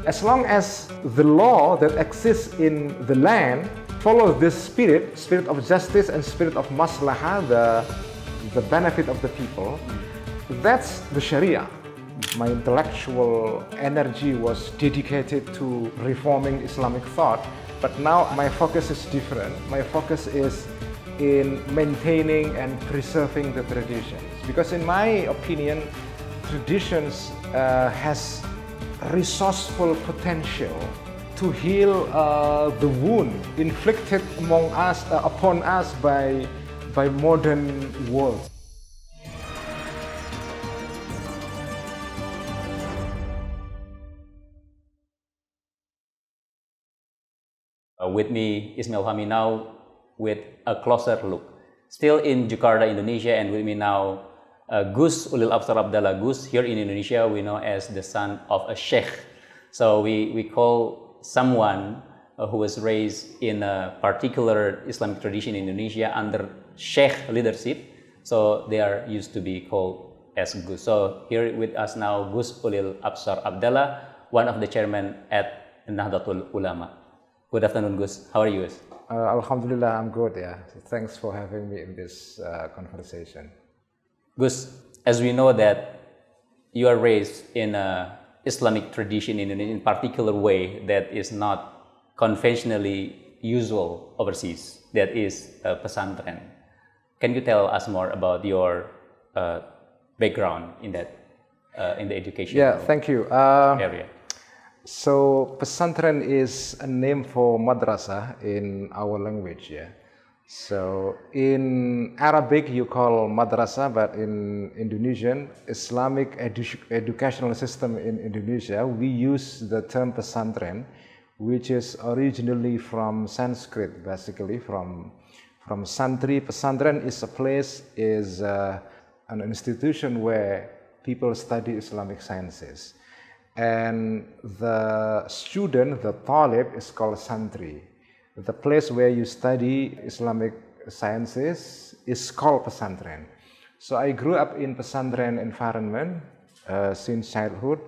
As long as the law that exists in the land follows this spirit of justice and spirit of maslahah, the benefit of the people, that's the Sharia. My intellectual energy was dedicated to reforming Islamic thought, but now my focus is different. My focus is in maintaining and preserving the traditions. Because in my opinion, traditions has resourceful potential to heal the wound inflicted upon us by modern world. With me, Ismail Fahmi, now with a closer look. Still in Jakarta, Indonesia, and with me now, Gus Ulil Abshar Abdalla. Gus, here in Indonesia, we know as the son of a sheikh. So we call someone who was raised in a particular Islamic tradition in Indonesia under sheikh leadership. So they are used to be called as Gus. So here with us now, Gus Ulil Abshar Abdalla, one of the chairmen at Nahdlatul Ulama. Good afternoon, Gus. How are you, Gus? Alhamdulillah, I'm good, yeah. Thanks for having me in this conversation. Gus, as we know that you are raised in an Islamic tradition in a particular way that is not conventionally usual overseas, that is pesantren. Can you tell us more about your background in that in the education thank you. area? So pesantren is a name for madrasah in our language, yeah. So in Arabic you call madrasah, but in Indonesian, Islamic educational system in Indonesia, we use the term pesantren, which is originally from Sanskrit, basically from santri. Pesantren is a place, is an institution where people study Islamic sciences. And the student, the talib, is called santri. The place where you study Islamic sciences is called pesantren. So I grew up in pesantren environment since childhood.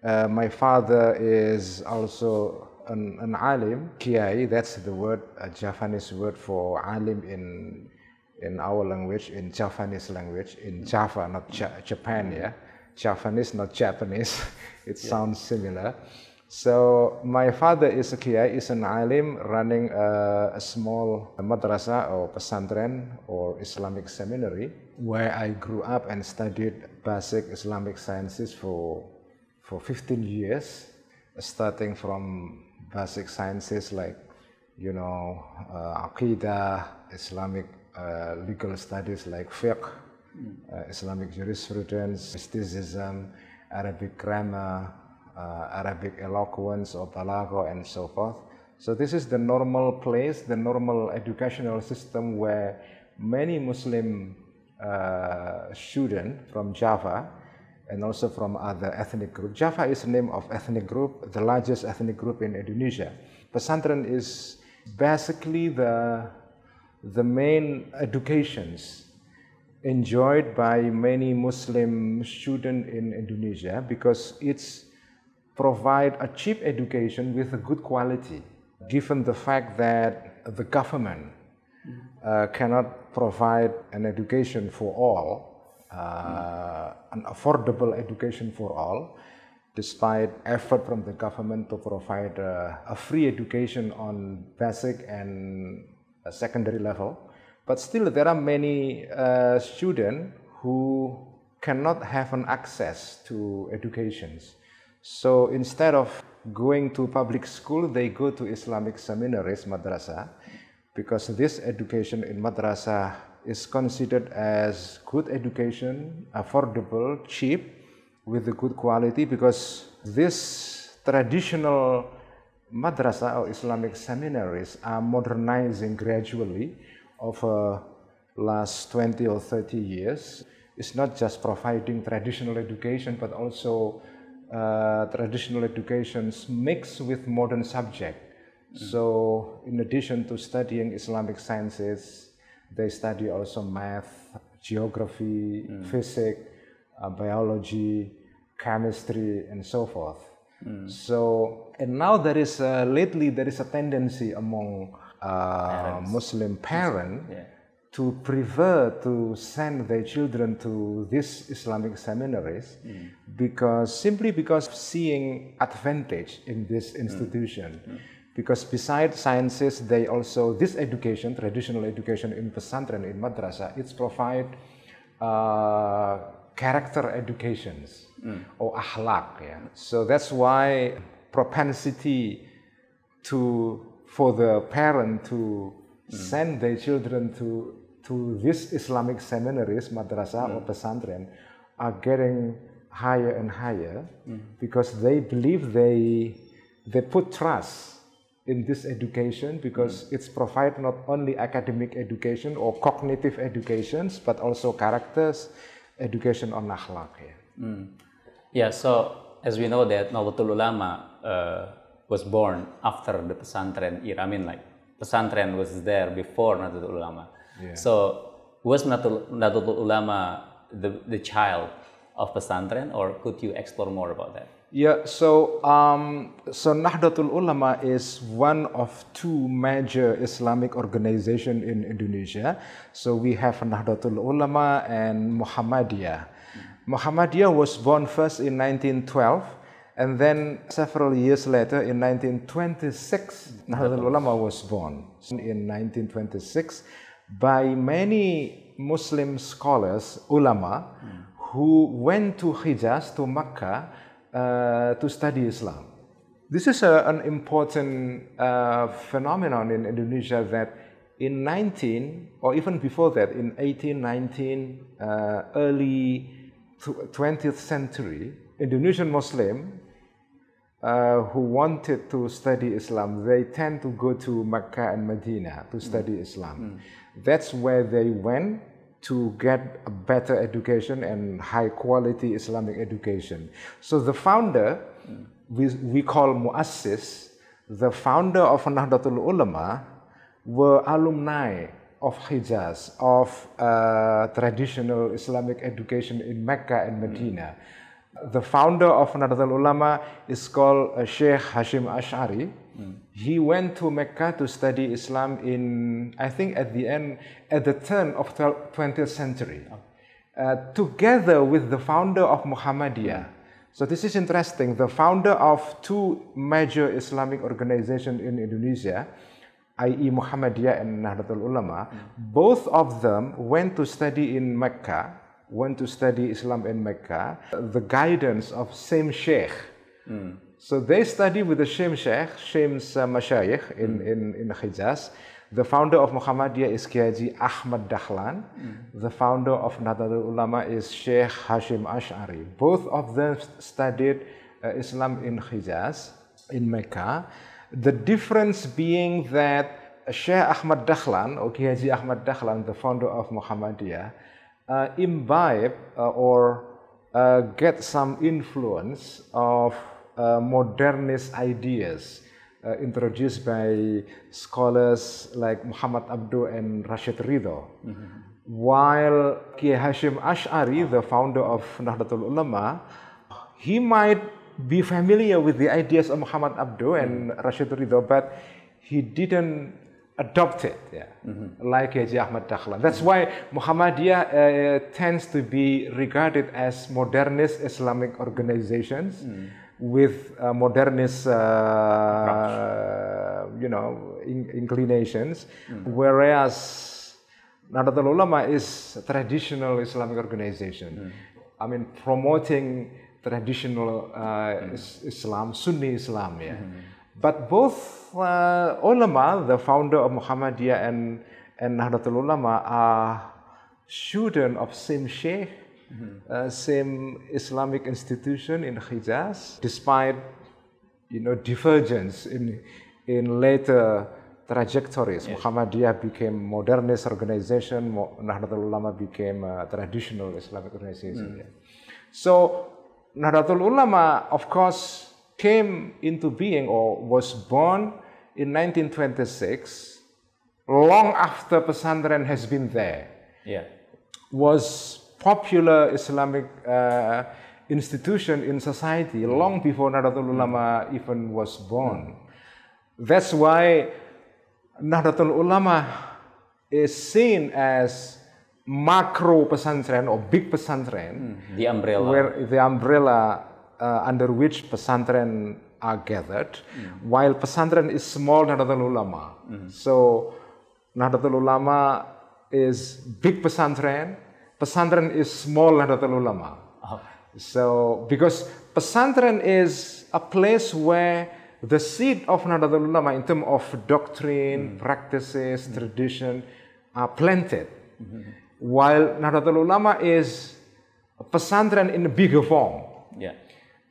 My father is also an alim, kiai. That's the word, a Javanese word for alim in our language, in Javanese language, in Java, not Japan, yeah. Javanese, not Japanese. It sounds similar. So my father is a kiai, is an alim running a small madrasah or pesantren or Islamic seminary where I grew up and studied basic Islamic sciences for 15 years, starting from basic sciences like, you know, aqidah, Islamic legal studies like fiqh, Islamic jurisprudence, mysticism, Arabic grammar, Arabic eloquence or balagha, and so forth. So this is the normal place, the normal educational system where many Muslim students from Java and also from other ethnic groups. Java is the name of ethnic group, the largest ethnic group in Indonesia. Pesantren is basically the main educations enjoyed by many Muslim students in Indonesia because it's provide a cheap education with a good quality, given the fact that the government cannot provide an education for all, an affordable education for all, despite effort from the government to provide a free education on basic and secondary level. But still, there are many students who cannot have an access to educations. So instead of going to public school, they go to Islamic seminaries, madrasah, because this education in madrasah is considered as good education, affordable, cheap, with a good quality, because this traditional madrasah or Islamic seminaries are modernizing gradually over last 20 or 30 years. It's not just providing traditional education, but also traditional educations mixed with modern subject. So in addition to studying Islamic sciences, they study also math, geography, physics, biology, chemistry, and so forth. So, and now there is lately there is a tendency among Muslim parents to prefer to send their children to these Islamic seminaries simply because of seeing advantage in this institution. Because besides sciences, they also, this education, traditional education in pesantren, in madrasah, it's provide character educations or akhlaq. Yeah? So that's why propensity for the parent to send their children to these Islamic seminaries, madrasah or pesantren, are getting higher and higher because they believe they put trust in this education because it's provide not only academic education or cognitive educations, but also characters, education on akhlaq. Yeah, so as we know that Nahdlatul Ulama was born after the pesantren era. I mean, like pesantren was there before Nahdlatul Ulama. Yeah. So was Nahdlatul Ulama the child of pesantren, or could you explore more about that? Yeah, so Nahdlatul Ulama is one of two major Islamic organizations in Indonesia. So we have Nahdlatul Ulama and Muhammadiyah. Muhammadiyah was born first in 1912, and then several years later, in 1926, Nahdlatul Ulama was born. In 1926, by many Muslim scholars, ulama, who went to Hijaz, to Mecca, to study Islam. This is an important phenomenon in Indonesia that in 19, or even before that, in 1819, early 20th century, Indonesian Muslim who wanted to study Islam, they tend to go to Mecca and Medina to study Islam. That's where they went to get a better education and high quality Islamic education. So the founder, we call Muassis, the founder of Nahdlatul Ulama, were alumni of Hijaz, of traditional Islamic education in Mecca and Medina. The founder of Nahdlatul Ulama is called Sheikh Hashim Ash'ari. He went to Mecca to study Islam in, I think at the turn of 20th century, together with the founder of Muhammadiyah. So this is interesting. The founder of two major Islamic organizations in Indonesia, i.e. Muhammadiyah and Nahdlatul Ulama, both of them went to study in Mecca, went to study Islam in Mecca, the guidance of same Sheikh. So they study with the same Sheikh, same Mashayikh in Hijaz. The founder of Muhammadiyah is Kiai Ahmad Dahlan. The founder of Nahdlatul Ulama is Sheikh Hashim Ash'ari. Both of them studied Islam in Hijaz, in Mecca. The difference being that Sheikh Ahmad Dahlan, or Kiai Ahmad Dahlan, the founder of Muhammadiyah, imbibe or get some influence of modernist ideas introduced by scholars like Muhammad Abdu and Rashid Ridho. While Kiai Hashim Ash'ari, the founder of Nahdlatul Ulama, he might be familiar with the ideas of Muhammad Abdu and Rashid Ridho, but he didn't adopt it, like Kiai Ahmad Dahlan. That's why Muhammadiyah tends to be regarded as modernist Islamic organizations with modernist, inclinations, whereas Nahdlatul Ulama is a traditional Islamic organization. I mean, promoting traditional Islam, Sunni Islam, But both ulama, the founder of Muhammadiyah and Nahdlatul Ulama, are students of same sheikh, same Islamic institution in Hijaz, despite divergence in later trajectories. Muhammadiyah became modernist organization, Nahdlatul Ulama became a traditional Islamic organization. So Nahdlatul Ulama, of course, came into being or was born in 1926, long after pesantren has been there. Was popular Islamic institution in society long before Nahdlatul Ulama even was born. That's why Nahdlatul Ulama is seen as macro pesantren or big pesantren, the umbrella, where the umbrella under which pesantren are gathered, while pesantren is small Nahdlatul Ulama. So Nahdlatul Ulama is big pesantren, pesantren is small Nahdlatul Ulama. So because pesantren is a place where the seed of Nahdlatul Ulama in terms of doctrine, practices, tradition are planted. While Nahdlatul Ulama is a pesantren in a bigger form. Yeah.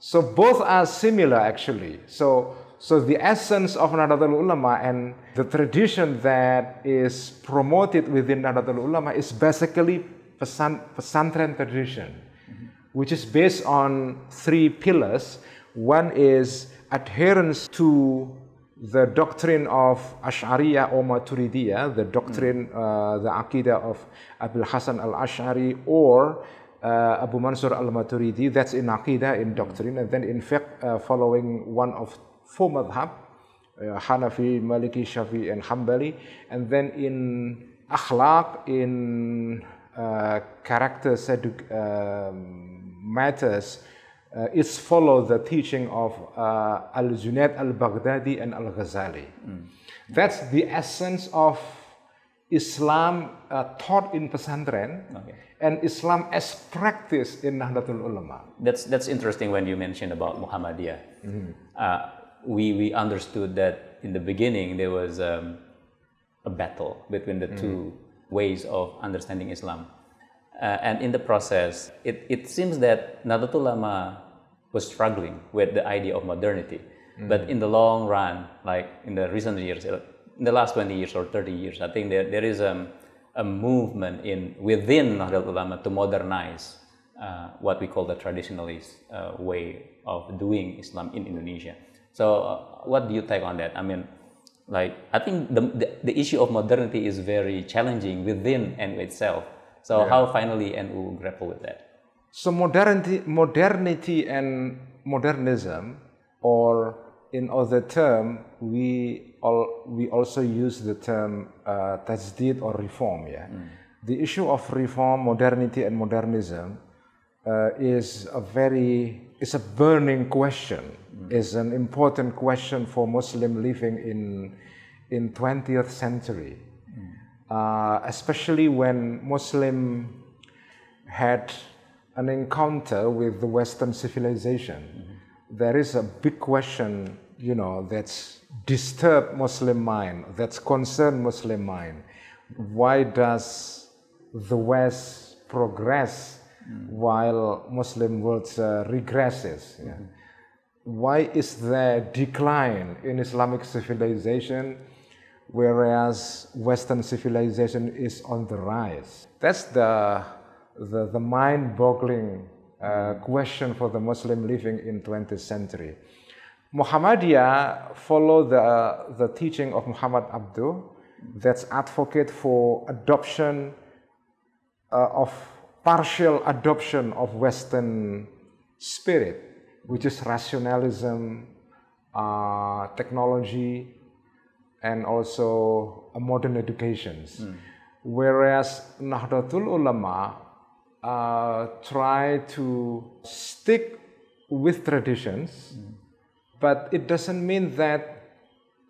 So both are similar actually. So the essence of Nahdlatul Ulama and the tradition that is promoted within Nahdlatul Ulama is basically pesantren tradition, which is based on 3 pillars. One is adherence to the doctrine of Ash'ariyah or Maturidiyah, the doctrine, the Aqidah of Abul Hasan al-Ash'ari or Abu Mansur al-Maturidi. That's in Aqidah, in doctrine. And then in fiqh, following one of 4 madhab, Hanafi, Maliki, Shafi, and Hanbali. And then in akhlaq, in character matters, it's follow the teaching of Al-Junaid al-Baghdadi and al-Ghazali. That's the essence of Islam taught in pesantren, and Islam as practiced in Nahdlatul Ulama. That's interesting when you mentioned about Muhammadiyah. We understood that in the beginning there was a battle between the two ways of understanding Islam. And in the process, it seems that Nahdlatul Ulama was struggling with the idea of modernity. But in the long run, like in the recent years, in the last 20 years or 30 years, I think there is a movement within Nahdlatul Ulama to modernize what we call the traditionalist way of doing Islam in Indonesia. So what do you take on that? I mean, like, I think the issue of modernity is very challenging within NU itself. So how finally NU grapple with that? So modernity and modernism, or in other term, we also use the term tajdeed or reform. Yeah, the issue of reform, modernity, and modernism is a burning question. Is an important question for Muslim living in 20th century, especially when Muslim had an encounter with the Western civilization. There is a big question, that's disturbed Muslim mind, that's concerned Muslim mind. Why does the West progress while Muslim world regresses? Yeah? Why is there decline in Islamic civilization, whereas Western civilization is on the rise? That's the mind-boggling question for the Muslim living in 20th century. Muhammadiyah follow the teaching of Muhammad Abduh, that's advocate for adoption of partial adoption of Western spirit, which is rationalism, technology, and also modern educations. Whereas Nahdlatul Ulama try to stick with traditions, but it doesn't mean that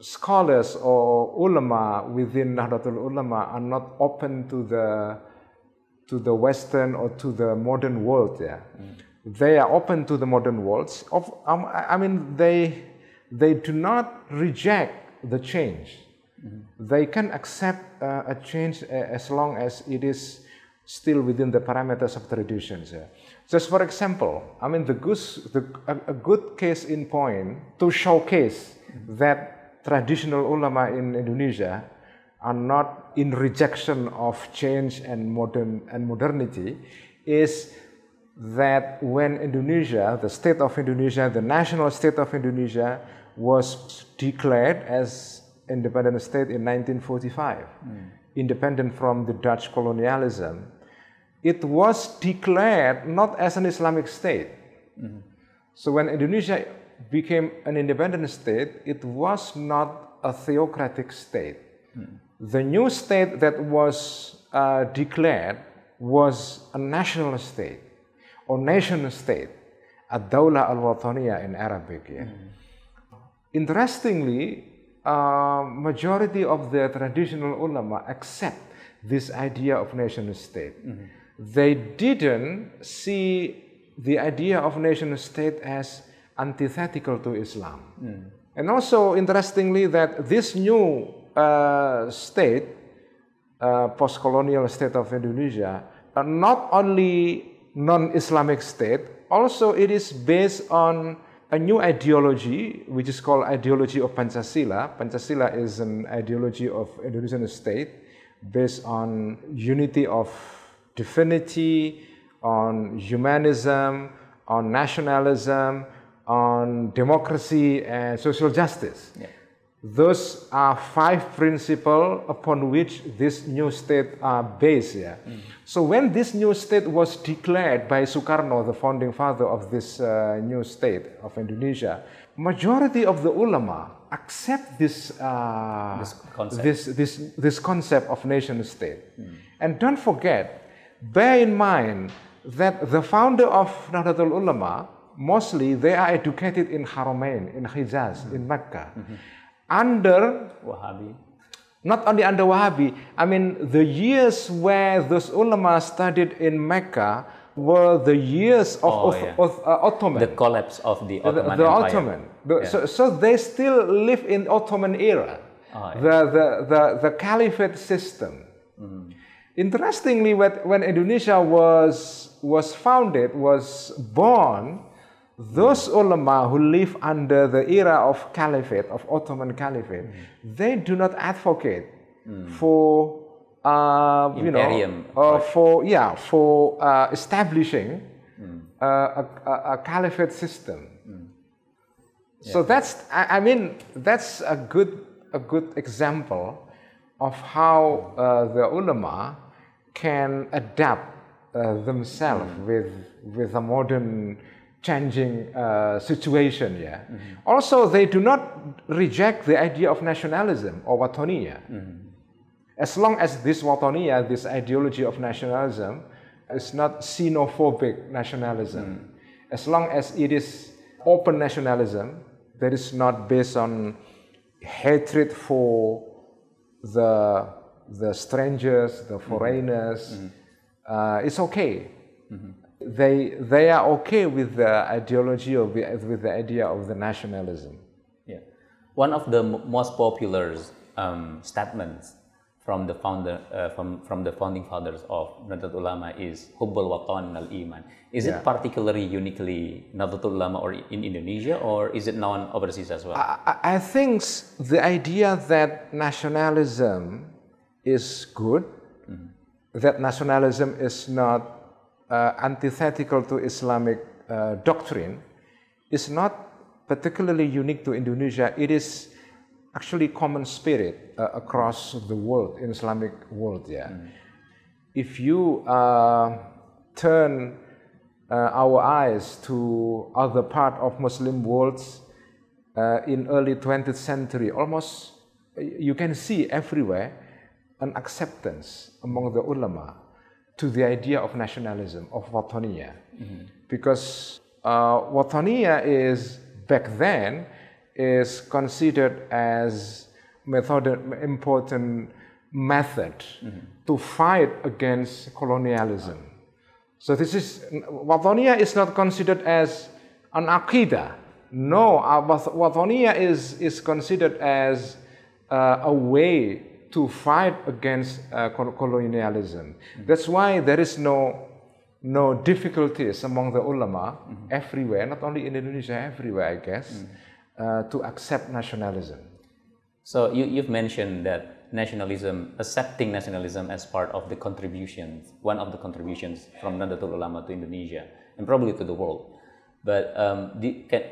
scholars or ulama within Nahdlatul Ulama are not open to the Western or to the modern world. Yeah, they are open to the modern worlds. They do not reject the change. They can accept a change as long as it is still within the parameters of traditions. Yeah. Just for example, a good case in point to showcase that traditional ulama in Indonesia are not in rejection of change and modernity is that when Indonesia, the state of Indonesia, the national state of Indonesia was declared as independent state in 1945, independent from the Dutch colonialism, it was declared not as an Islamic state. So when Indonesia became an independent state, it was not a theocratic state. The new state that was declared was a national state or nation state, ad-dawla al-wataniya in Arabic. Yeah. Interestingly, majority of the traditional ulama accept this idea of nation state. They didn't see the idea of nation state as antithetical to Islam. And also, interestingly, that this new state, post-colonial state of Indonesia, not only non-Islamic state, also it is based on a new ideology, which is called ideology of Pancasila. Pancasila is an ideology of Indonesian state based on unity of divinity, on humanism, on nationalism, on democracy and social justice. Yeah. Those are 5 principles upon which this new state are based. Yeah. So when this new state was declared by Sukarno, the founding father of this new state of Indonesia, majority of the ulama accept this concept of nation state. And don't forget, bear in mind that the founder of Nahdlatul Ulama, mostly they are educated in Haramain, in Hijaz, in Mecca, under Wahhabi. Not only under Wahhabi, I mean the years where those ulama studied in Mecca were the years of Ottoman. The collapse of the Ottoman the Empire. Ottoman. So they still live in Ottoman era, the caliphate system. Interestingly, when Indonesia was founded, was born, those ulama who live under the era of caliphate, of Ottoman caliphate, they do not advocate for establishing a caliphate system. So that's a good example of how the ulama can adapt themselves with a modern changing situation. Yeah. Also, they do not reject the idea of nationalism or wataniya. As long as this wataniya, this ideology of nationalism, is not xenophobic nationalism, as long as it is open nationalism that is not based on hatred for the strangers, the foreigners, it's okay. They are okay with the ideology or with the idea of the nationalism. Yeah, one of the most popular statements from the founding fathers of Nahdlatul Ulama is Hubbul Watan al Iman. Is it particularly uniquely Nahdlatul Ulama or in Indonesia, or is it known overseas as well? I think the idea that nationalism is good, that nationalism is not antithetical to Islamic doctrine, is not particularly unique to Indonesia. It is actually common spirit across the world, in Islamic world. Yeah. If you turn our eyes to other part of Muslim worlds in early 20th century, almost you can see everywhere an acceptance among the ulama to the idea of nationalism, of wataniya. Because wataniya is, back then, is considered as important method to fight against colonialism. So this is, wataniya is not considered as an aqidah. No, wataniya is considered as a way to fight against colonialism. That's why there is no difficulties among the ulama everywhere, not only in Indonesia, everywhere, I guess, to accept nationalism. So you've mentioned that nationalism, accepting nationalism as part of the contributions, one of the contributions from Nahdlatul Ulama to Indonesia and probably to the world. But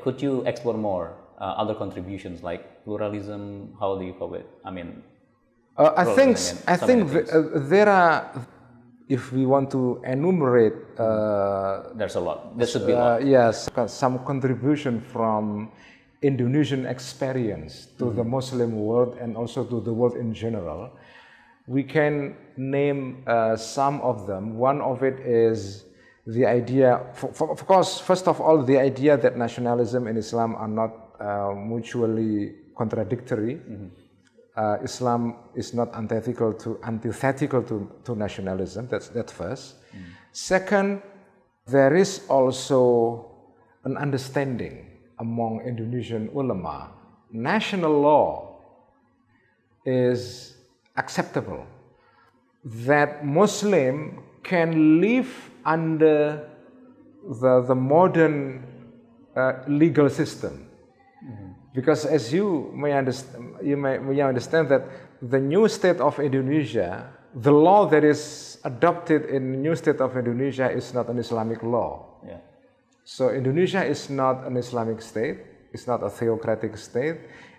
could you explore more other contributions like pluralism? How do you call it? I mean, I think there are if we want to enumerate, there's a lot. There should be a lot. yes, some contribution from Indonesian experience to the Muslim world and also to the world in general, we can name some of them. One of it is the idea, of course, first of all, the idea that nationalism and Islam are not mutually contradictory. Islam is not antithetical to nationalism. That's first. Second, there is also an understanding among Indonesian ulama. National law is acceptable. That Muslim can live under the modern legal system. Because as you may understand that the new state of Indonesia, the law that is adopted in the new state of Indonesia is not an Islamic law. Yeah. So Indonesia is not an Islamic state, it's not a theocratic state,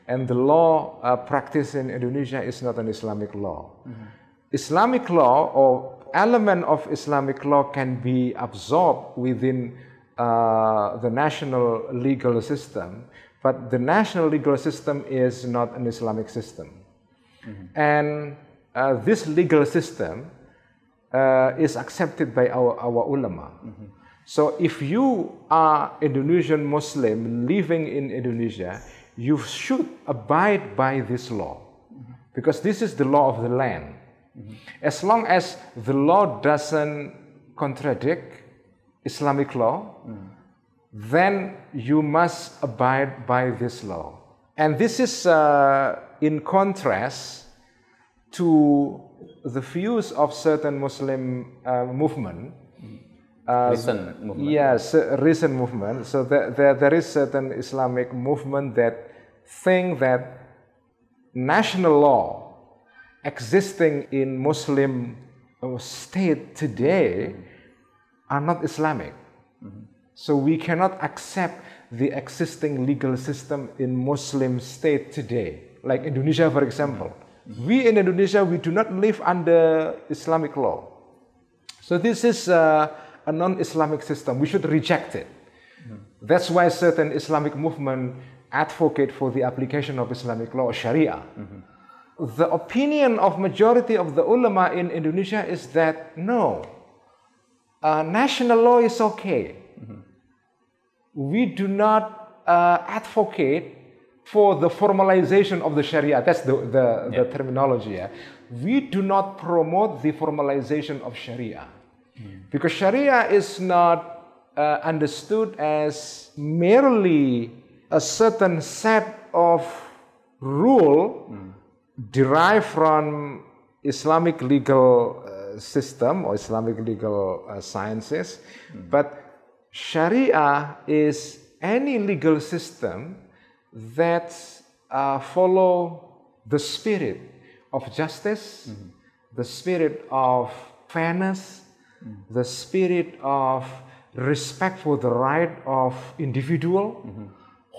and the law practiced in Indonesia is not an Islamic law. Islamic law or element of Islamic law can be absorbed within the national legal system, but the national legal system is not an Islamic system. And this legal system is accepted by our ulama. So if you are Indonesian Muslim living in Indonesia, you should abide by this law, because this is the law of the land. As long as the law doesn't contradict Islamic law, then you must abide by this law. And this is in contrast to the views of certain Muslim movement. Recent movement. Yes, recent movement. So there is certain Islamic movement that think that national law existing in Muslim state today are not Islamic. So we cannot accept the existing legal system in Muslim state today. Like Indonesia, for example. We in Indonesia, we do not live under Islamic law. So this is a non-Islamic system. We should reject it. That's why certain Islamic movement advocate for the application of Islamic law, Sharia. The opinion of majority of the ulama in Indonesia is that no, national law is okay. We do not advocate for the formalization of the Sharia. That's the terminology. Yeah? We do not promote the formalization of Sharia. Because Sharia is not understood as merely a certain set of rule derived from Islamic legal system or Islamic legal sciences, but Sharia is any legal system that follow the spirit of justice, the spirit of fairness, the spirit of respect for the right of individual,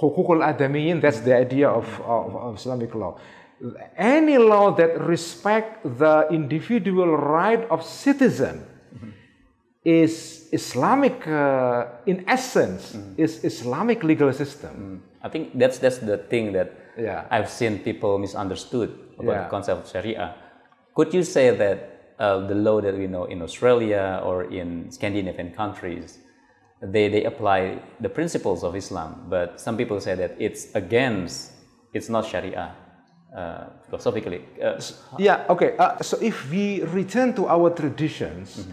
hukukul adamiyin, that's the idea of Islamic law. Any law that respect the individual right of citizen is Islamic, in essence, is Islamic legal system. I think that's the thing that I've seen people misunderstood about the concept of Sharia. Could you say that the law that we know in Australia or in Scandinavian countries, they apply the principles of Islam, but some people say that it's not Sharia philosophically. So if we return to our traditions,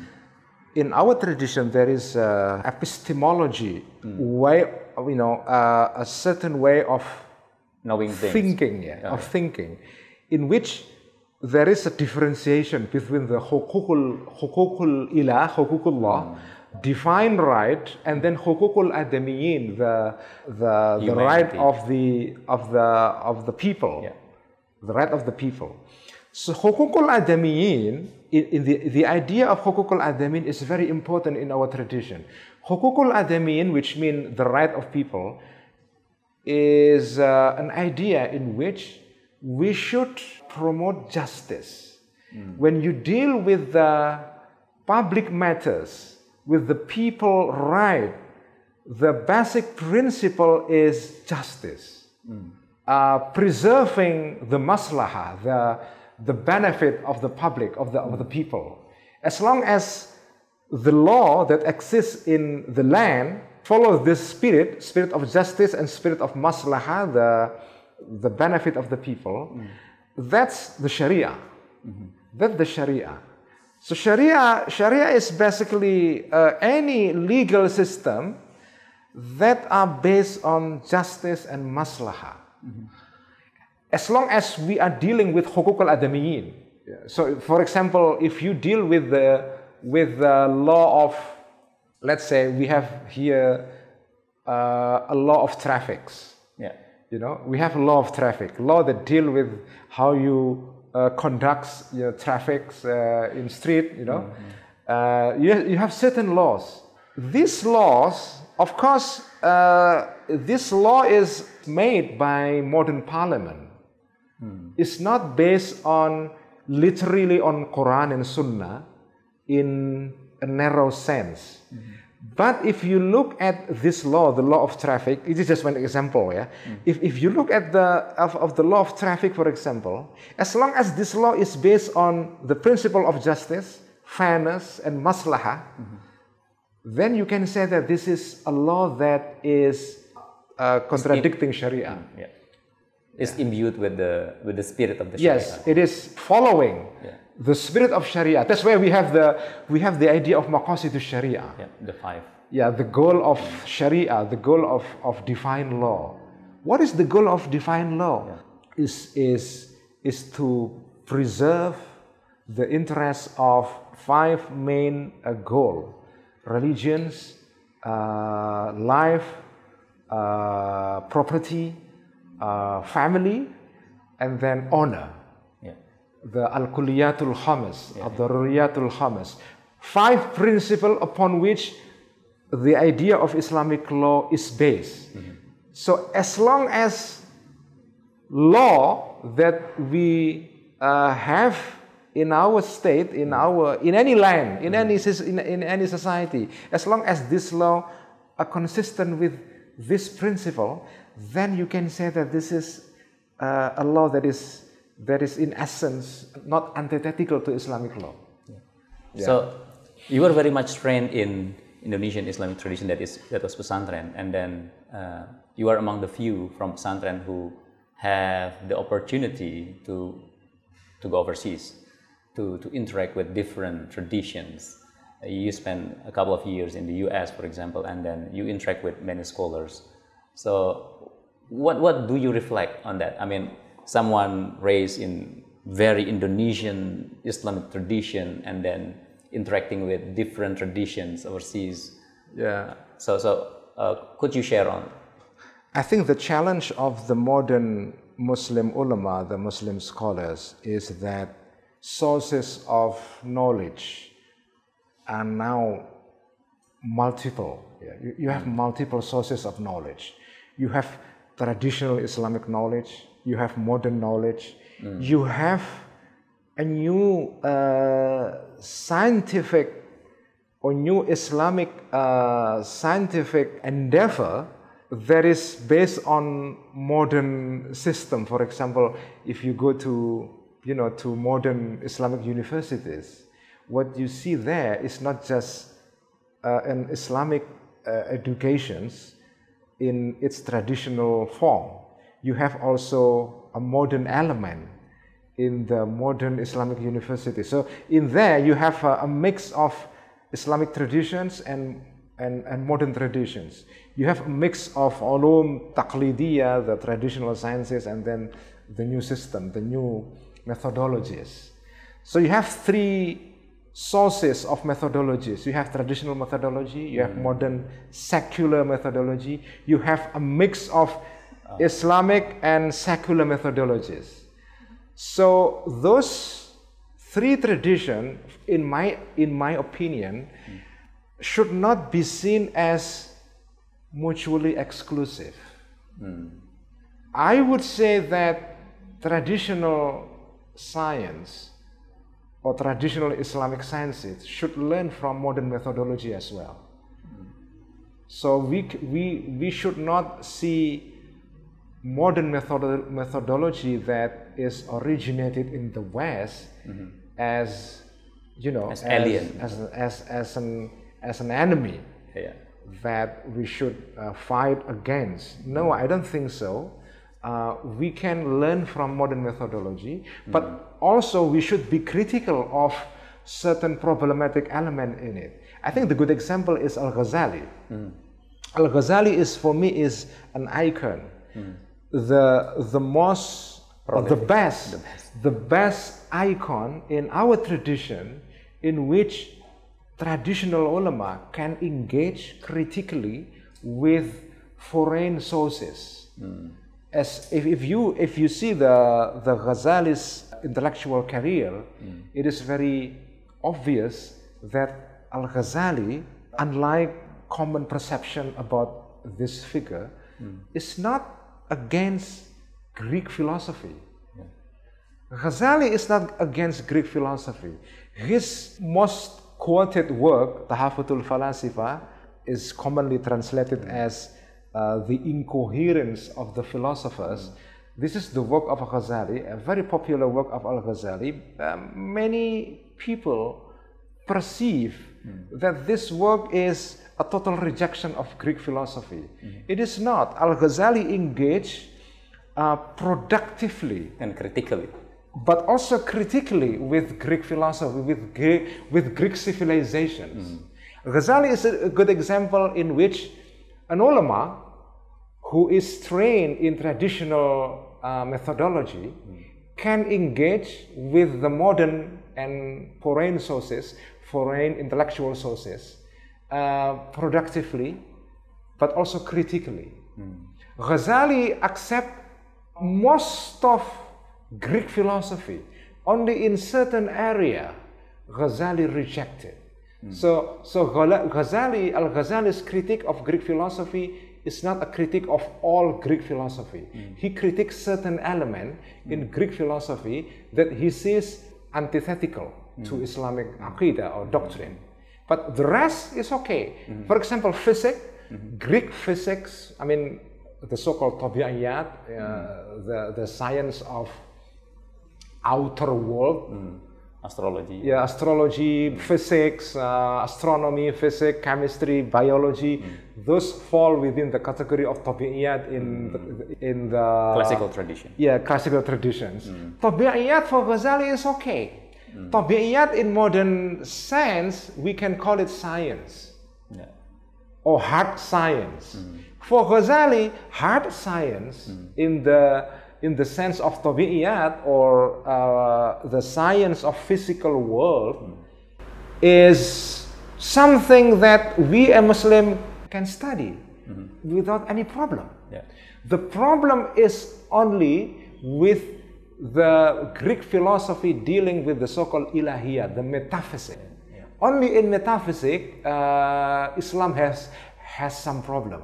in our tradition there is epistemology, way, a certain way of knowing thinking, thinking, in which there is a differentiation between the hukukul ilah, hukukullah, divine right, and then hukukul adamiyin, the right of the people, the right of the people. So hukukul adamiyin, in the idea of hukukul adamiyin is very important in our tradition. Hukukul adamiyin, which means the right of people, is an idea in which we should promote justice. When you deal with the public matters, with the people right, the basic principle is justice. Preserving the maslahah, the benefit of the public, of the people. As long as the law that exists in the land follows this spirit of justice and spirit of maslahah, the benefit of the people, that's the Sharia. That's the Sharia. So Sharia is basically any legal system that are based on justice and maslahah. As long as we are dealing with hukuk al-adamiyin. So, for example, if you deal with the law of, let's say, we have here a law of traffics. You know, we have a law of traffic, law that deal with how you conduct traffics in street. You know, you have certain laws. These laws, of course, this law is made by modern parliament. It's not based on literally on Quran and Sunnah in a narrow sense. But if you look at this law, the law of traffic, it is just one example. Yeah, if you look at the law of traffic, for example, as long as this law is based on the principle of justice, fairness, and maslahah, then you can say that this is a law that is contradicting Sharia. It's imbued with the spirit of the Sharia. Yes, it is following the spirit of Sharia. That's why we have the idea of maqasid Sharia. The five. Yeah, the goal of Sharia, the goal of divine law. What is the goal of divine law? Is to preserve the interests of five main goals: religions, life, property, family, and then honor. The al-kulliyatul khamis, ad-daruriyatul khamis. Five principles upon which the idea of Islamic law is based. So as long as law that we have in our state, in any land, in any society, as long as this law are consistent with this principle, then you can say that this is a law that is in essence not antithetical to Islamic law. So you were very much trained in Indonesian Islamic tradition that was pesantren, and then you are among the few from pesantren who have the opportunity to go overseas, to interact with different traditions. You spent a couple of years in the US, for example, and then you interact with many scholars. So what do you reflect on that? I mean, someone raised in very Indonesian Islamic tradition and then interacting with different traditions overseas. So could you share on? I think the challenge of the modern Muslim ulama, the Muslim scholars, is that sources of knowledge are now multiple. You have multiple sources of knowledge. You have traditional Islamic knowledge, you have modern knowledge, you have a new scientific or new Islamic scientific endeavor that is based on modern system. For example, if you go to modern Islamic universities, what you see there is not just an Islamic educations in its traditional form. You have also a modern element in the modern Islamic university. So in there you have a mix of Islamic traditions and modern traditions. You have a mix of ulum taqlidiyah, the traditional sciences, and then the new system, the new methodologies. So you have three sources of methodologies. You have traditional methodology, you have modern secular methodology, you have a mix of Islamic and secular methodologies. So those three traditions, in my opinion, should not be seen as mutually exclusive. I would say that traditional science or traditional Islamic sciences should learn from modern methodology as well. So we should not see modern methodology that is originated in the West as, you know, as alien, as an enemy that we should fight against. No, I don't think so. We can learn from modern methodology, but also we should be critical of certain problematic element in it. I think the good example is Al-Ghazali. Al-Ghazali is, for me, is an icon. The most, or the best icon in our tradition, in which traditional ulama can engage critically with foreign sources. As if you see the Ghazali's intellectual career, it is very obvious that Al-Ghazali, unlike common perception about this figure, is not against Greek philosophy. Ghazali is not against Greek philosophy. His most quoted work, Tahafutul Falasifa, is commonly translated as the incoherence of the philosophers. This is the work of Ghazali, a very popular work of Al-Ghazali. Many people perceive that this work is a total rejection of Greek philosophy. It is not. Al-Ghazali engaged productively and critically, but also critically with Greek philosophy, with Greek civilizations. Ghazali is a good example in which an ulama who is trained in traditional methodology can engage with the modern and foreign sources, foreign intellectual sources, productively, but also critically. Ghazali accepts most of Greek philosophy. Only in certain area, Ghazali rejected. So Al-Ghazali's critique of Greek philosophy is not a critique of all Greek philosophy. He critiques certain element in Greek philosophy that he sees antithetical to Islamic aqidah or doctrine. But the rest is okay. For example, physics, Greek physics, I mean, the so-called tabi'iyat, the science of outer world. Astrology. Yeah, astrology, physics, astronomy, physics, chemistry, biology, those fall within the category of tabi'iyat in the classical tradition. Yeah, classical traditions. Tabi'iyat for Ghazali is okay. Tabi'iyat in modern sense, we can call it science or hard science. For Ghazali, hard science in the sense of tabi'iyat or the science of physical world is something that we a Muslim can study without any problem. The problem is only with the Greek philosophy dealing with the so-called ilahiyat, the metaphysics. Only in metaphysics, Islam has some problem.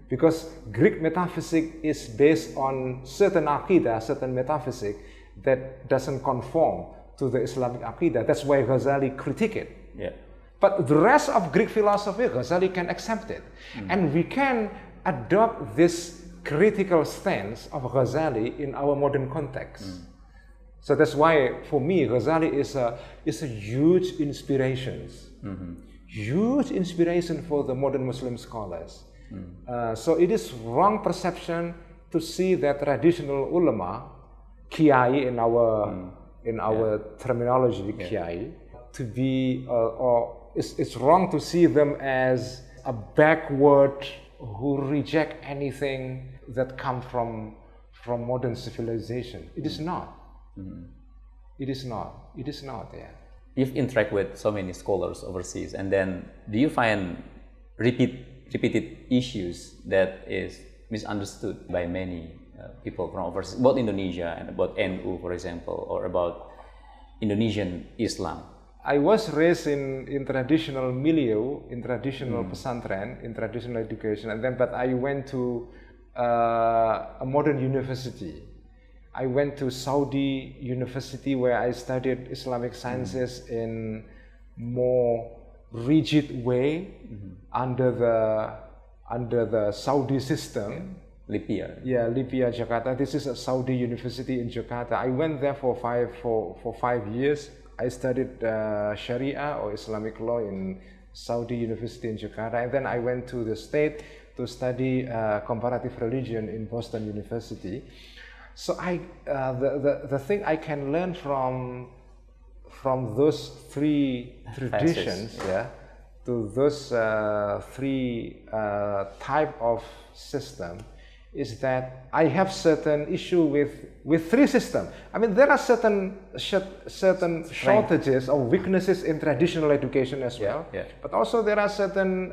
Because Greek metaphysics is based on certain aqidah, certain metaphysics that doesn't conform to the Islamic aqidah. That's why Ghazali critiqued it. But the rest of Greek philosophy, Ghazali can accept it. And we can adopt this critical stance of Ghazali in our modern context. So that's why, for me, Ghazali is a huge inspiration. Huge inspiration for the modern Muslim scholars. So it is wrong perception to see that traditional ulama, kiai in our terminology, kiai, to be or it's wrong to see them as a backward who reject anything that comes from modern civilization. It is not. It is not. It is not. You've interacted with so many scholars overseas, and then do you find repeated issues that is misunderstood by many people from overseas, both Indonesia and about NU, for example, or about Indonesian Islam? I was raised in traditional milieu, in traditional pesantren, in traditional education, and then but I went to a modern university. I went to Saudi University where I studied Islamic sciences in more rigid way under the Saudi system. Lipia. Yeah, Lipia, Jakarta. This is a Saudi university in Jakarta. I went there for 5 years. I studied Sharia or Islamic law in Saudi University in Jakarta, and then I went to the state to study comparative religion in Boston University. So the thing I can learn from those three traditions, to those three type of system, is that I have certain issue with three systems. I mean, there are certain shortages or weaknesses in traditional education as well, but also there are certain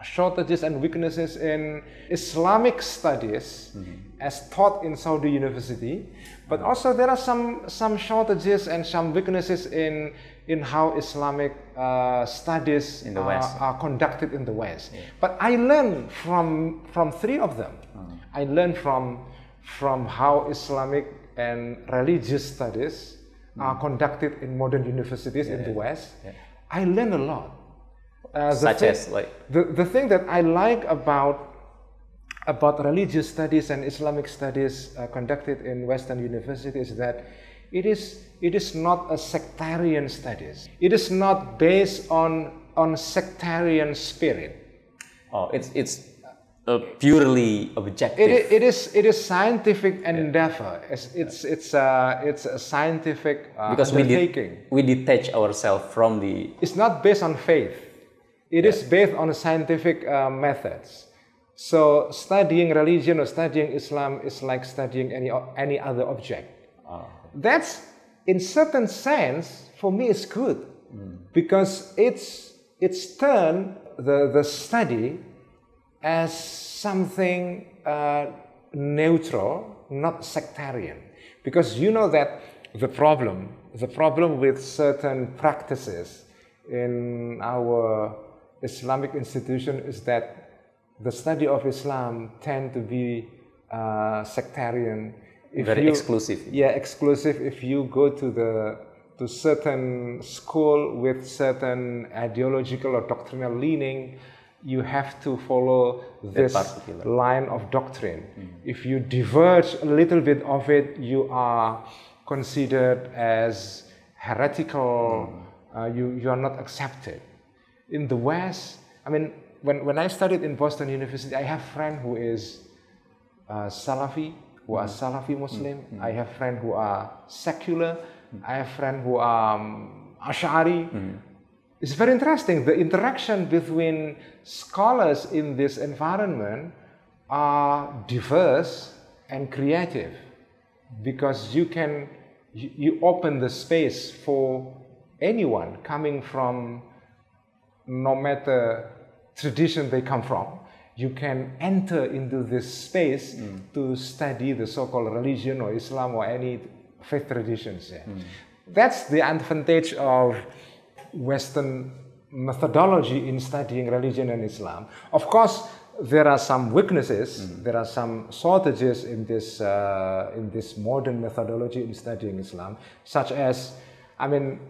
shortages and weaknesses in Islamic studies as taught in Saudi University, but also there are some shortages and some weaknesses in how Islamic studies in the West are conducted in the West. But I learned from three of them. I learned from how Islamic and religious studies are conducted in modern universities in the West. I learned a lot. The thing that I like about religious studies and Islamic studies conducted in Western universities is that it is not a sectarian studies. It is not based on sectarian spirit. Oh, it's purely objective. It is scientific endeavor. It's a scientific because we detach ourselves from the. It's not based on faith. It is based on scientific methods. So studying religion or studying Islam is like studying any other object. That's, in certain sense, for me, is good because it's turned the study as something neutral, not sectarian. Because you know that the problem with certain practices in our Islamic institution is that the study of Islam tend to be sectarian. Very exclusive. Yeah, exclusive. If you go to certain school with certain ideological or doctrinal leaning, you have to follow this line of doctrine. If you diverge a little bit of it, you are considered as heretical. You are not accepted. In the West, I mean, when I studied in Boston University, I have friends who is Salafi, who are Salafi Muslim. I have friends who are secular. I have friends who are Ash'ari. It's very interesting. The interaction between scholars in this environment are diverse and creative because you open the space for anyone coming from no matter tradition they come from. You can enter into this space to study the so-called religion or Islam or any faith traditions. That's the advantage of Western methodology in studying religion and Islam. Of course, there are some weaknesses, there are some shortages in this modern methodology in studying Islam, such as, I mean,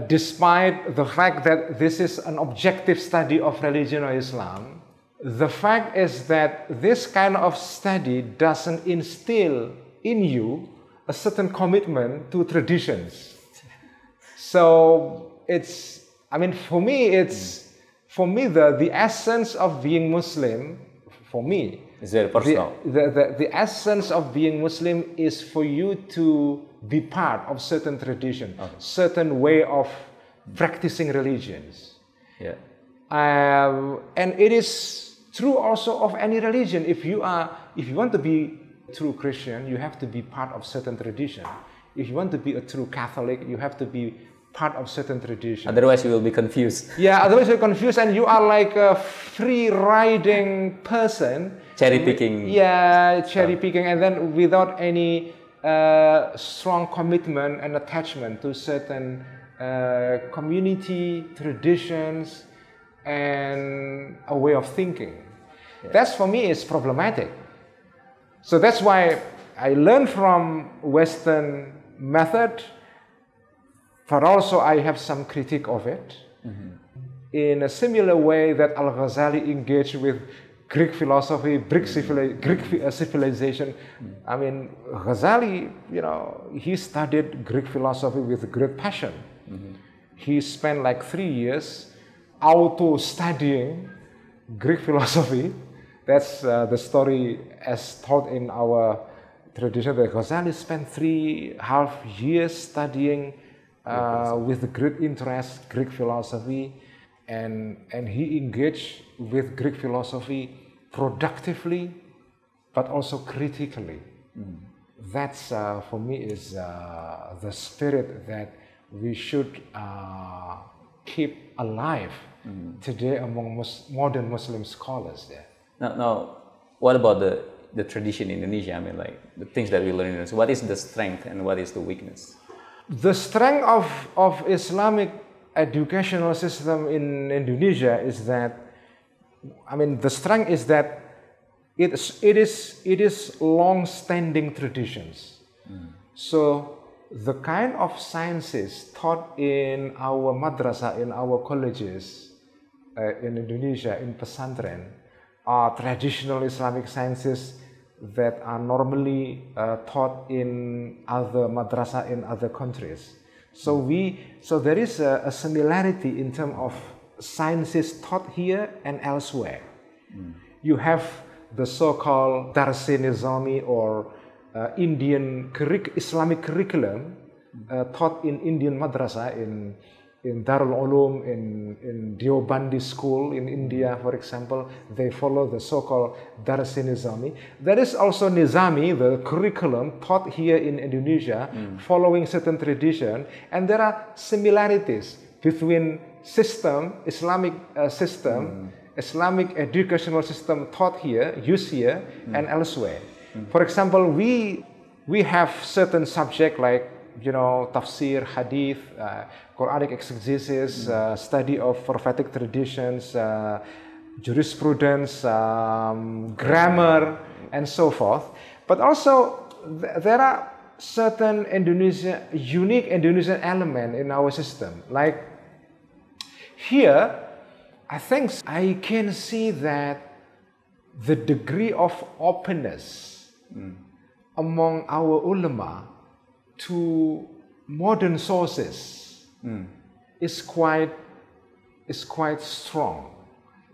despite the fact that this is an objective study of religion or Islam, the fact is that this kind of study doesn't instill in you a certain commitment to traditions. So it's, I mean, for me, the essence of being Muslim, for me, is very personal. The essence of being Muslim is for you to be part of certain tradition, certain way of practicing religions. And it is true also of any religion. If you want to be a true Christian, you have to be part of certain tradition. If you want to be a true Catholic, you have to be part of certain tradition. Otherwise, you will be confused. Yeah, otherwise you're confused and you are like a free-riding person. Cherry-picking. Yeah, cherry-picking, and then without any strong commitment and attachment to certain community, traditions, and a way of thinking. That's, for me, is problematic. So that's why I learned from Western method, but also I have some critique of it. In a similar way that Al-Ghazali engaged with Greek philosophy, Greek civilization. I mean, Ghazali, he studied Greek philosophy with great passion. He spent like 3 years auto-studying Greek philosophy. That's the story as taught in our tradition, that Ghazali spent 3.5 years studying with great interest Greek philosophy, and he engaged with Greek philosophy productively, but also critically. That's for me is the spirit that we should keep alive today among modern Muslim scholars there. Now, what about the tradition in Indonesia? I mean, like the things that we learn in Indonesia. What is the strength and what is the weakness? The strength of Islamic educational system in Indonesia is that, I mean, the strength is that it is long-standing traditions. So the kind of sciences taught in our madrasah, in our colleges in Indonesia, in pesantren, are traditional Islamic sciences that are normally taught in other madrasah in other countries. So there is a similarity in terms of sciences taught here and elsewhere. You have the so-called Darsin-Nizami or Indian Islamic curriculum taught in Indian madrasah, in Darul Ulum, in Deobandi school in India, for example. They follow the so-called Darsin-Nizami. There is also Nizami, the curriculum taught here in Indonesia, following certain tradition, and there are similarities between Islamic educational system taught here, used here, and elsewhere. For example, we have certain subject like tafsir, hadith, Quranic exegesis, study of prophetic traditions, jurisprudence, grammar, and so forth. But also there are certain unique Indonesian element in our system. Like here, I think I can see that the degree of openness among our ulama to modern sources is quite strong,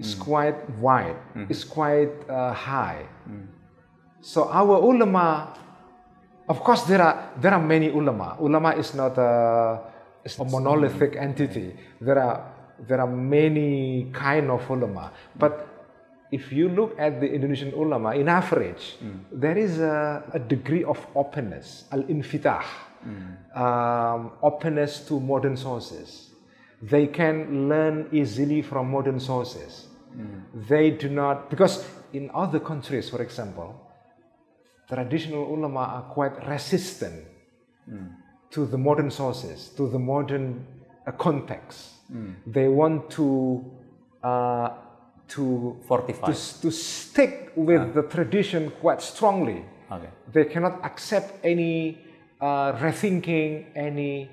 is quite wide, is quite high. So our ulama, of course, there are many ulama. Ulama is not a monolithic entity. There are many kind of ulama, but if you look at the Indonesian ulama, in average, there is a degree of openness, al-infitah, openness to modern sources. They can learn easily from modern sources. They do not, because in other countries, for example, traditional ulama are quite resistant to the modern sources, to the modern context. They want to fortify, to stick with the tradition quite strongly. They cannot accept any rethinking, any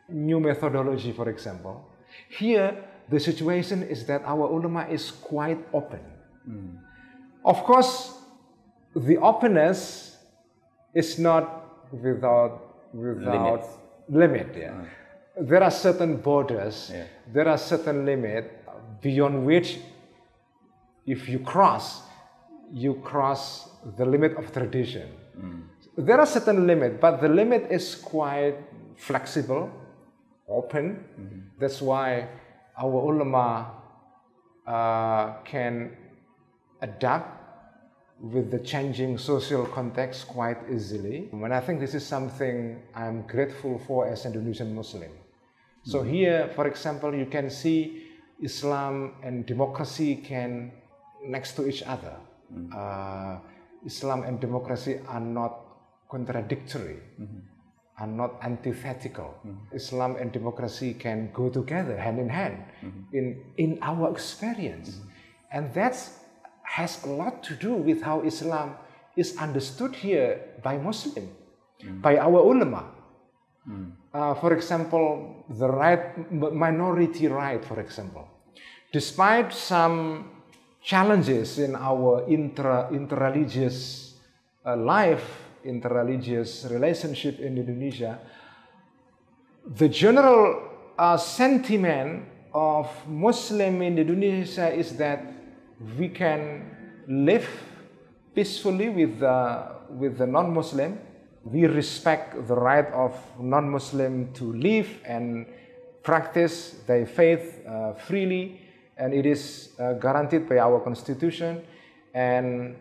new methodology, for example. Here, the situation is that our ulama is quite open. Of course, the openness is not without limit. There are certain borders, there are certain limits beyond which, if you cross the limit of tradition. There are certain limits, but the limit is quite flexible, open. That's why our ulama can adapt with the changing social context quite easily. And I think this is something I'm grateful for as an Indonesian Muslim. So here, for example, you can see Islam and democracy can next to each other. Islam and democracy are not contradictory, are not antithetical. Islam and democracy can go together hand in hand in our experience. And that has a lot to do with how Islam is understood here by Muslim, by our ulama. For example, the minority right, for example. Despite some challenges in our interreligious life, interreligious relationship in Indonesia, the general sentiment of Muslim in Indonesia is that we can live peacefully with the non-Muslim. We respect the right of non-Muslim to live and practice their faith freely, and it is guaranteed by our constitution. And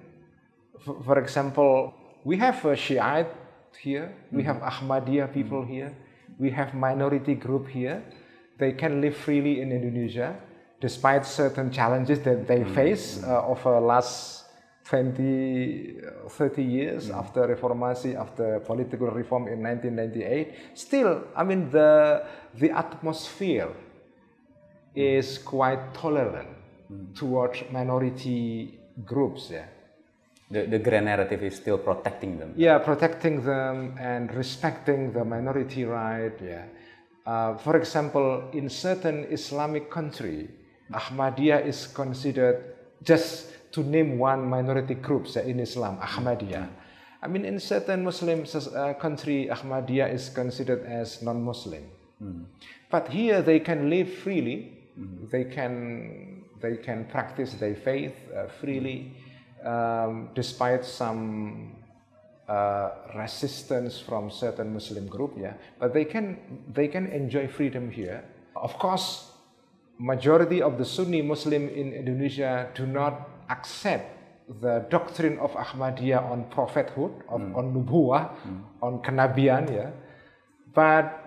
for example, we have a Shiite here, we have Ahmadiyya people here, we have minority group here. They can live freely in Indonesia despite certain challenges that they face over last 20, 30 years after Reformasi, after political reform in 1998. Still, I mean, the atmosphere is quite tolerant towards minority groups. Yeah. The grand narrative is still protecting them. Yeah, protecting them and respecting the minority right. Yeah. For example, in certain Islamic country, Ahmadiyya is considered, just to name one minority group in Islam, Ahmadiyya. I mean, in certain Muslim country, Ahmadiyya is considered as non-Muslim. But here they can live freely. They can practice their faith freely, despite some resistance from certain Muslim group. Yeah, but they can enjoy freedom here. Of course, majority of the Sunni Muslim in Indonesia do not accept the doctrine of Ahmadiyya on prophethood, on nubuwah, on kenabian. Yeah, but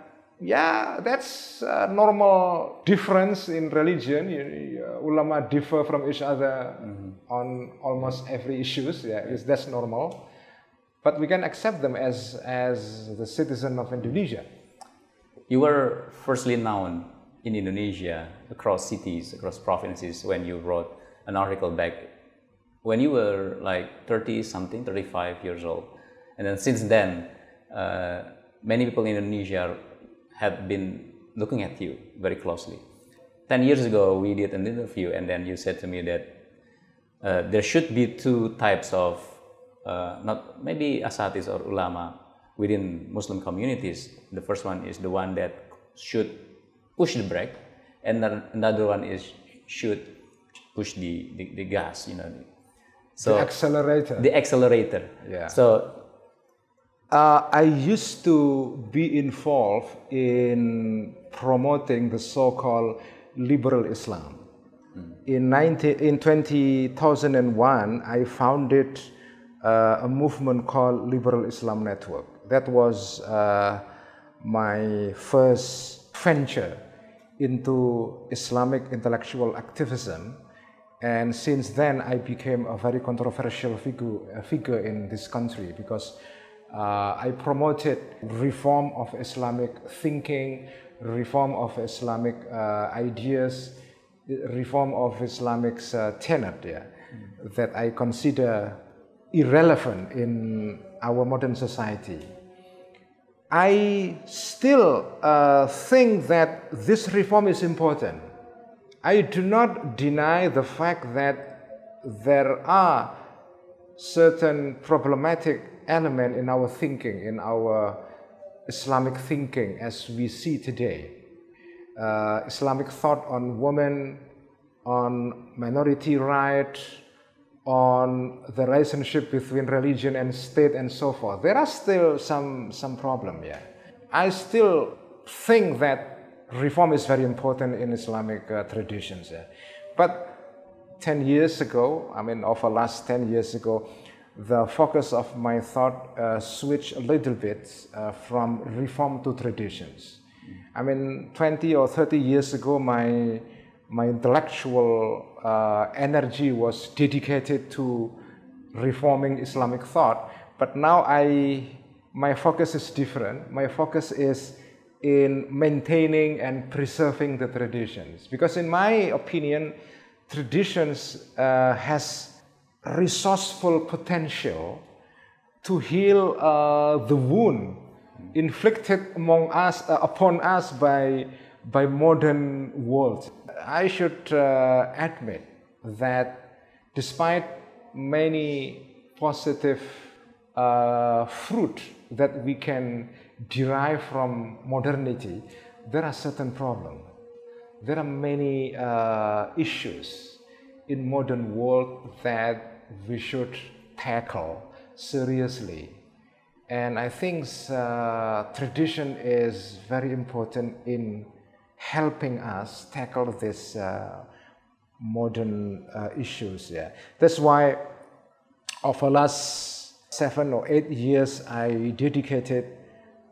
yeah, that's a normal difference in religion. Ulama differ from each other on almost every issues. Yeah, that's normal. But we can accept them as the citizen of Indonesia. You were firstly known in Indonesia across cities, across provinces, when you wrote an article back when you were like 30-something, 35 years old. And then since then, many people in Indonesia have been looking at you very closely. 10 years ago, we did an interview, and then you said to me that there should be two types of, not maybe asatis or ulama within Muslim communities. The first one is the one that should push the brake, and another one is should push the gas, you know. So the accelerator. The accelerator. Yeah. So I used to be involved in promoting the so-called liberal Islam. In 2001, I founded a movement called Liberal Islam Network. That was my first venture into Islamic intellectual activism. And since then, I became a very controversial figure in this country, because I promoted reform of Islamic thinking, reform of Islamic ideas, reform of Islamic tenet, that I consider irrelevant in our modern society. I still think that this reform is important. I do not deny the fact that there are certain problematic elements in our thinking, in our Islamic thinking as we see today. Islamic thought on women, on minority rights, on the relationship between religion and state and so forth. There are still some problem here. I still think that reform is very important in Islamic traditions. But 10 years ago, I mean over last 10 years ago, the focus of my thought switched a little bit from reform to traditions. I mean 20 or 30 years ago, my intellectual energy was dedicated to reforming Islamic thought, but now my focus is different. My focus is in maintaining and preserving the traditions, because in my opinion, traditions has resourceful potential to heal the wound inflicted upon us by modern world. I should admit that despite many positive fruit that we can derive from modernity, there are certain problems. There are many issues in modern world that we should tackle seriously. And I think tradition is very important in helping us tackle these modern issues. Yeah. That's why over the last 7 or 8 years, I dedicated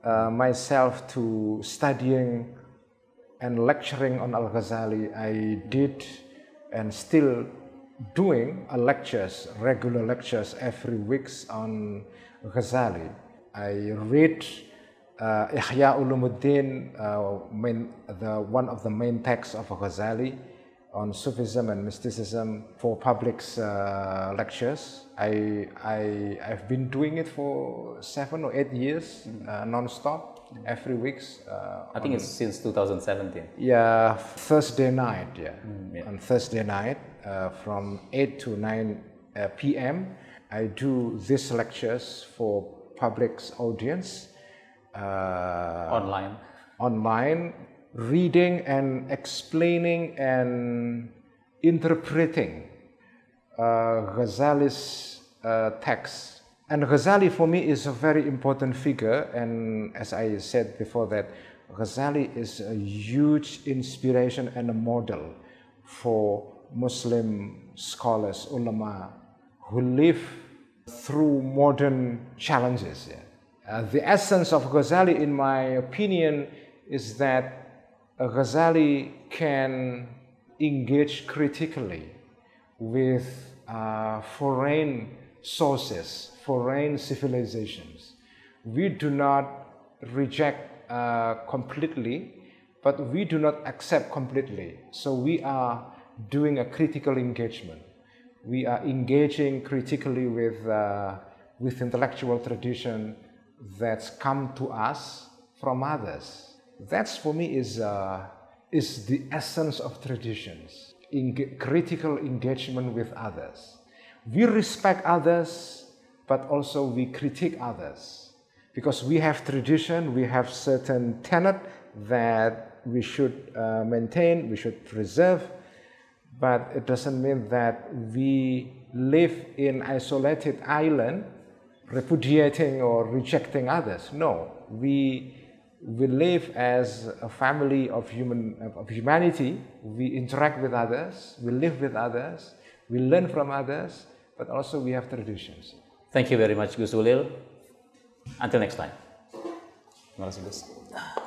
myself to studying and lecturing on Al-Ghazali. I did and still doing regular lectures every week on Ghazali. I read Ihya Ulumuddin, one of the main texts of Ghazali on Sufism and mysticism for public lectures. I've been doing it for 7 or 8 years, non-stop, every week. I think it's since 2017. Yeah, Thursday night, yeah. On Thursday night, from 8 to 9 p.m., I do these lectures for public audience. Online, reading and explaining and interpreting Ghazali's text. And Ghazali for me is a very important figure, and as I said before that, Ghazali is a huge inspiration and a model for Muslim scholars, ulama, who live through modern challenges. Yeah. The essence of Ghazali, in my opinion, is that Ghazali can engage critically with foreign sources, foreign civilizations. We do not reject completely, but we do not accept completely. So we are doing a critical engagement. We are engaging critically with intellectual tradition that's come to us from others. That's for me is the essence of traditions, critical engagement with others. We respect others, but also we critique others. Because we have tradition, we have certain tenet that we should maintain, we should preserve, but it doesn't mean that we live in isolated island, repudiating or rejecting others. No, we live as a family of humanity. We interact with others, we live with others, we learn from others, but also we have traditions. Thank you very much, Gus Ulil. Until next time. Terima kasih, Gus.